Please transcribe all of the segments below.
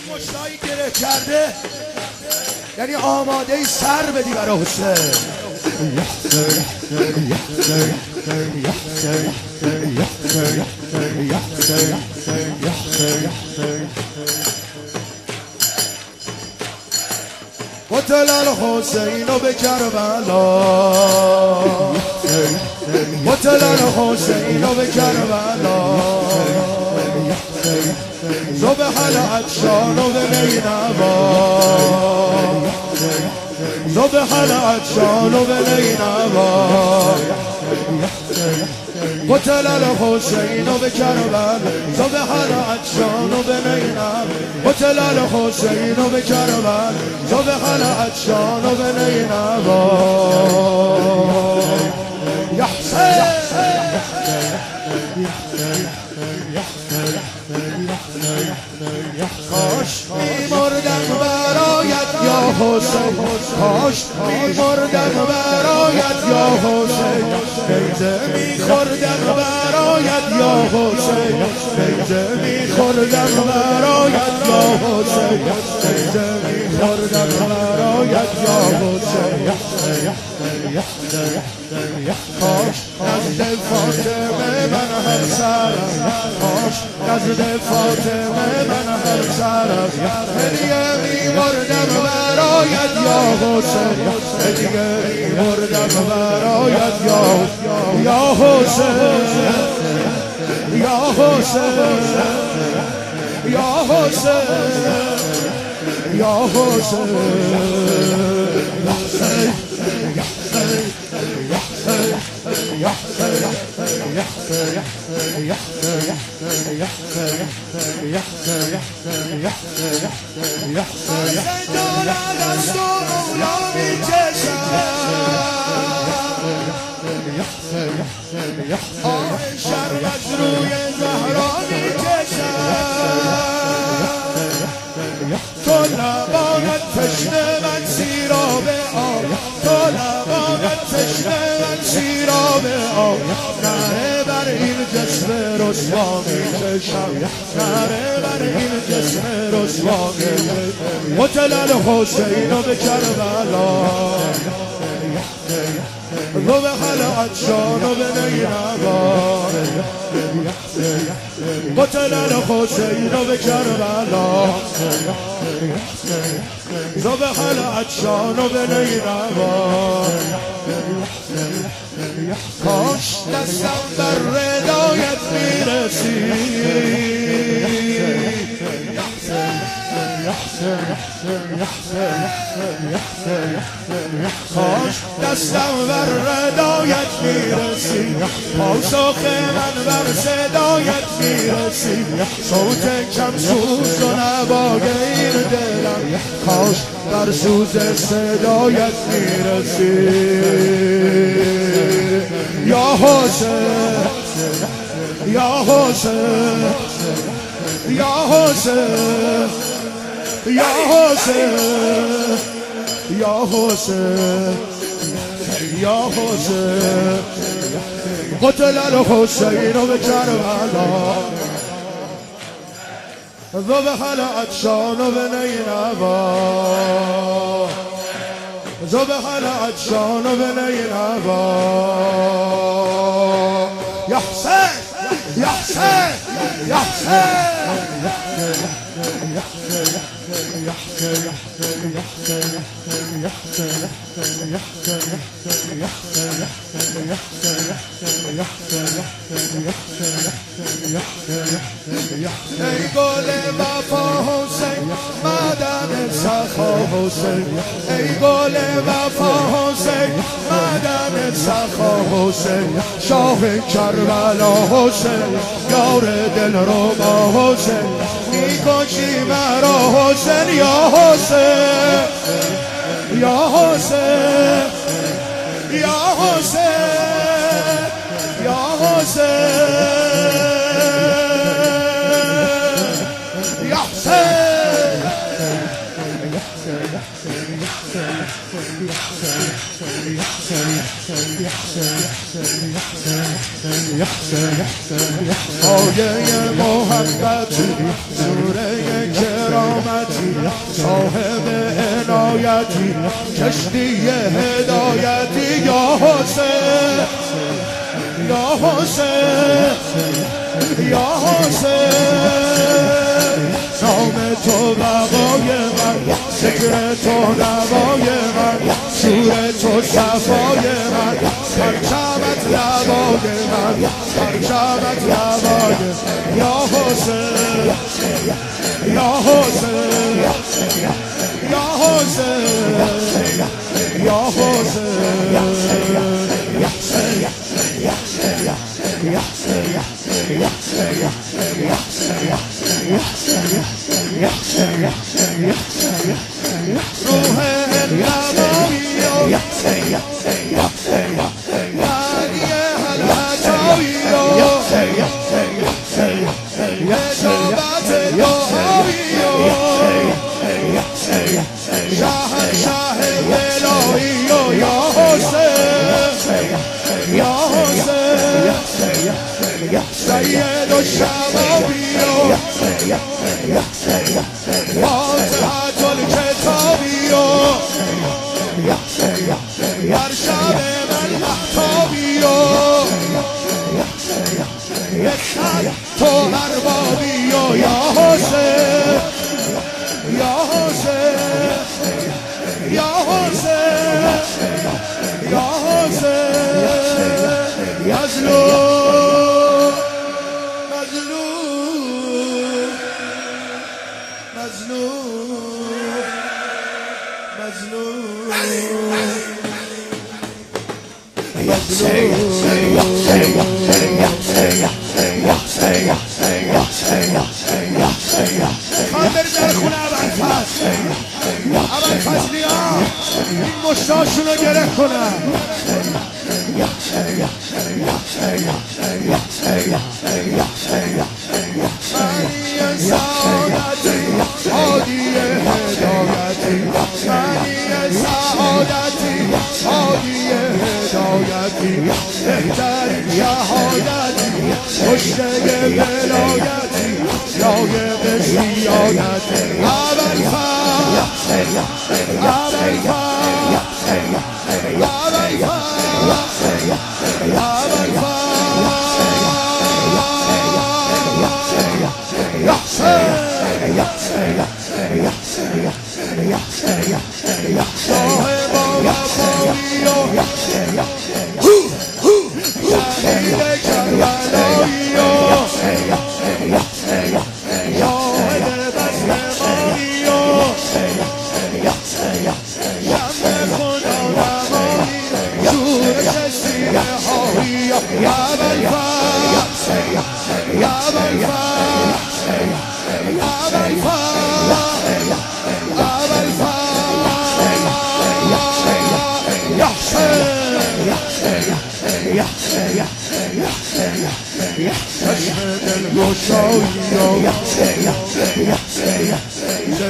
مشتایی گره کرده یعنی آماده سر بدی برای حسین. قتل الحسین به کربلا، قتل الحسین به کربلا، ذبح العطشان بنینوا، ذبح العطشان بنینوا، قتل الحسین به کربلا، ذبح العطشان بنینوا، قتل الحسین به کربلا، ذبح العطشان بنینوا. یا حسین کاش می‌مردم برایت یا حسین، کاش می‌مردم برایت یا حسین، نیزه می‌خوردم برایت یا حسین، نیزه می‌خوردم برایت یا حسین، نیزه می‌خوردم برایت یا حسین. کاش نزد فاطمه من هر سرم، کاش نزد فاطمه من هر سرم، هدیه می‌بردم برایت یا حسین، هدیه می‌بردم برایت یا حسین، یا حسین، یا حسین، یا حسین. شربت روی زهرا می‌کشد، تو لبانت تشنه من سیراب آب، تو لبانت تشنه من سیراب آب، نره بر این جسم رسوا می‌کشم، نره بر این جسم رسوا می‌کشم. قتل الحسین به کربلا، ذبح العطشان بنینوا، قتل الحسین به کربلا، ذبح العطشان بنینوا. کاش دستم در ردایت میرسید، کاش دستم بر ردایت میرسید، پاسخ من بر صدایت میرسید، صوت کم سوز و نوای این دلم کاش بر سوز صدایت میرسید. یا حسین، یا حسین، یا حسین، یا حسین، یا حسین، یا حسین. قتل الحسین به کربلا، ذبح العطشان بنینوا، ذبح العطشان بنینوا. یا حسین، یا حسین، یا ای گل وفا حسین مدن سخا حسین، ای گل وفا حسین مدن سخا حسین، شاه کربلا حسین، یار دلربا حسین، میکشی مرا حسین یا حسین، یا حسین، یا حسین، یا حسین، یا حسین. آیه محبتی سوره کرامتی صاحب عنایتی کشتی هدایتی یا حسین یا حسین یا حسین نام تو بقای من ذکر تو نوای من شور تو صفای من پرچمت لبای من پرچمت لبای یا حسین یا حسین یا حسین یا روح النبوی معنی الهدایی اجابت دعایی شهنشاه ولایی یا حسین یا حسین سید الشبابی فاتحة الکتابی در شب من محتابی تو اربابی یا حسین یا حسین یا حسین یا حسین مظلوم مظلوم مظلوم مظلوم خواهم بری در خونه ابوالفضلی ها این مشتاشون رو گره کنن معنی سعادتی هادی هدایتی معنی سعادتی هادی هدایتی بهترین شهادتی کشته ولایتی لایق سیادتی ابوالفضل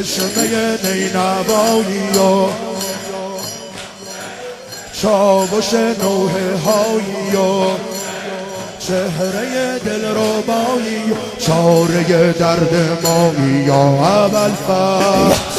چشمه نینوایی و چاوش نوحه هایی و چهره دل ربایی چاره درد مایی یا ابوالفضل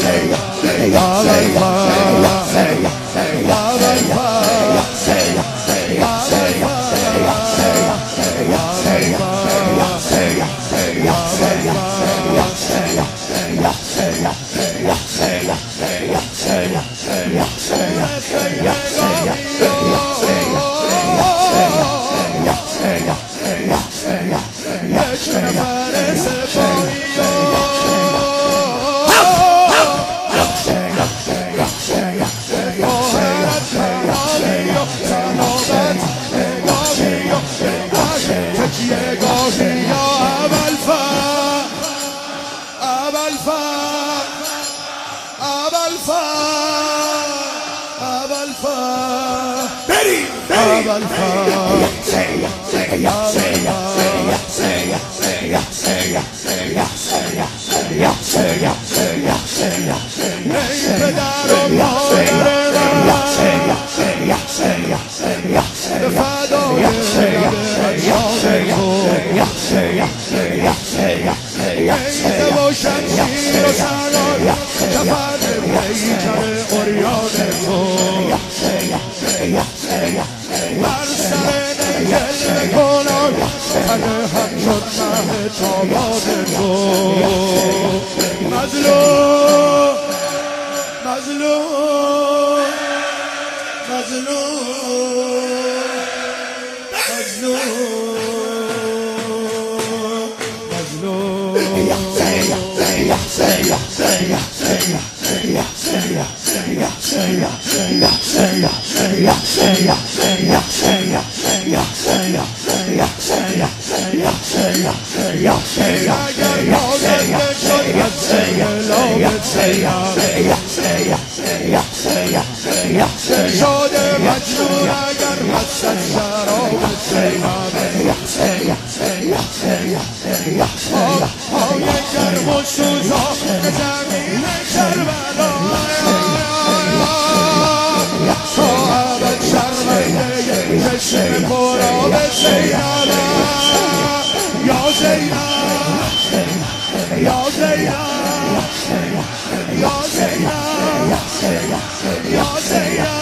ای پدر و مادر تنه هم شد مه تابان تو مظلوم مظلوم شاده مجنون اگر مستن شراب های گرم و سوزان زمین کربلا تا ابد شرمنده چشم پرآب زینب یا زینب یا زینب یا زینب یا زینب یا زینب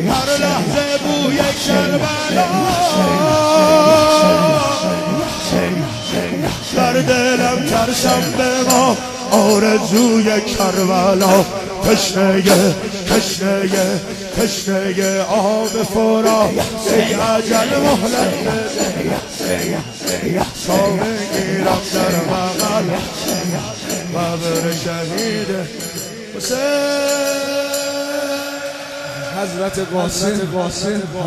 هر لحظه بوی کربلا در دلم ترسم به ما آرزوی کربلا تشنه آب فرات ای اجل مهلت بده تا بگیرم در بغل قبر شهید حسین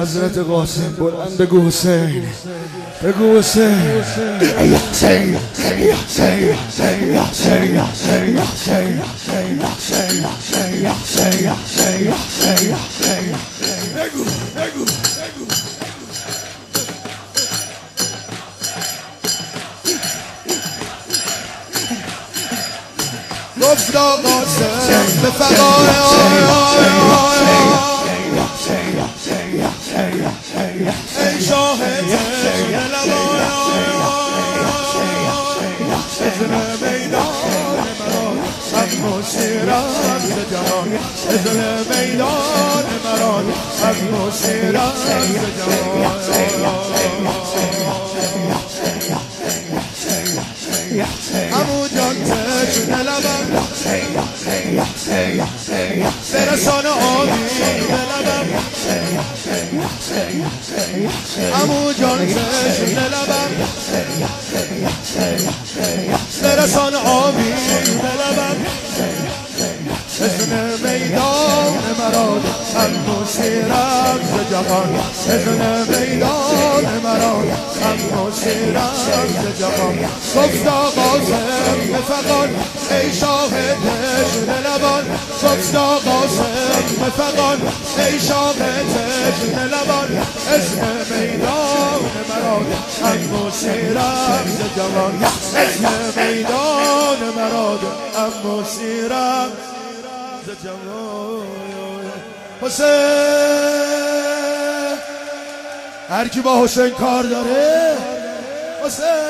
حضرت قاسم بلند بگو حسین بگو حسین گفت قاسم به فقای ای شاهد لبای ازن میدان مرا اما سیرم ز جهان ازن میدان مرا اما سیرم ز جهان امو جان چشم لبم برسان آبی به لبم امو جان چشم لبم برسان آبی به لبم ازن میدان مراد امو سیرم ز جهان ازن میدان مراد امو سیرم ز جهان گفتا قاسم به فغان ای شاهد چشم لبان گفتا قاسم به فغان ای شاهد چشم لبان ازن میدان مراد امو سیرم ز جهان ازن میدان مراد امو سیرم حسین هر کی با حسین کار داره حسین